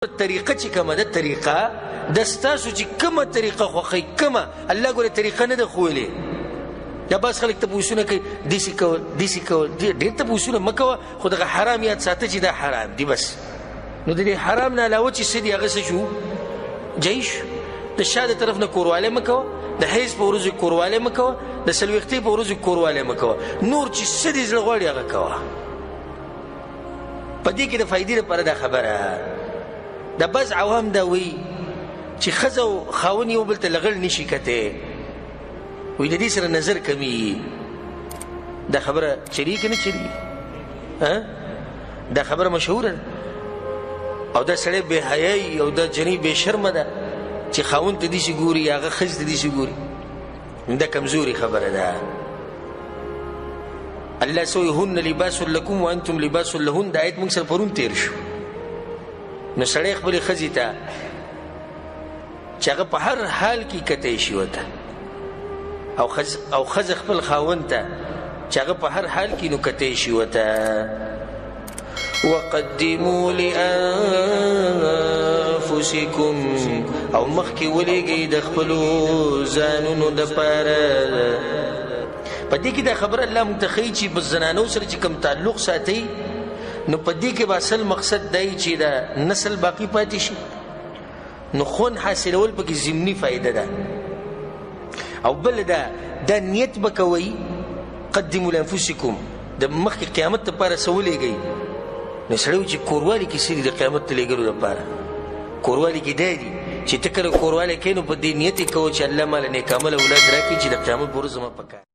طریقه چې کومه ده طریقه د ستاسو چې کومه طریقه خوښوئ کومه الله ګوره طریقه نه ده ښوولې یا بعض خلک تپوسونه کوي داسې کول داسې کول ډېر تپوسونه مه کوه خو دغه حرام یاد ساته چې دا حرام دي بس نو د دې حرام نه علاوه چې څه دي هغه څه شو جایز شو د شا د طرف نه کوروالی مه کوه د حیض په ورځو کوروالی مه کوه د څلوېښتۍ په ورځو کوروالی مه کوه نور چې څه دې زړه غواړي هغه کوه په دې کې د فایدې لپاره دا خبره دا بعض عوام دا وی چې ښځه او خاوند یو بل ته لغړ نشي کتی وی د دې سره نظر کمی دا خبره چری که نه چری دا خبره مشهوره ده او دا سړی بې حیایي او دا جنۍ بې شرمه ده چې خاوند ته داسې ګوري یا هغه ښځې ته داسې ګوري دا کمزوري خبره ده الله سوی هن لباس لکم وانتم لباس لهن دا آیت موږ سره پرون تیر شو نو سړی خپلې ښځې ته چې هغه په هر حال کې کتی شي ورته او ښځه خپل خاوند ته چې هغه په هر حال کې نو کتی شي ورته وقدموا لانفسکم او مخکې ولېږئ د خپلو ځانونو دپاره په دې کې دا خبره الله موږ ته ښیي چې په زنانو سره چې کوم تعلق ساتئ نو په دې کې به اصل مقصد دی چې دا نسل باقی پاتې شي نو خون حاصلول پکې ضمني فایده ده او بل دا نیت به کوئ قدموا لانفسکم د مخکې قیامت دپاره څه ولېږئ نو سړی و چې کوروالي کې څه دي د قیامت ته لېږلو دپاره کوروالي کې دا دي چې ته کله کوروالی کوې نو په دې نیت یې کوه چې الله ماله نیک عمل اولاد راکړي چې د قیامت په ورځ زما په کار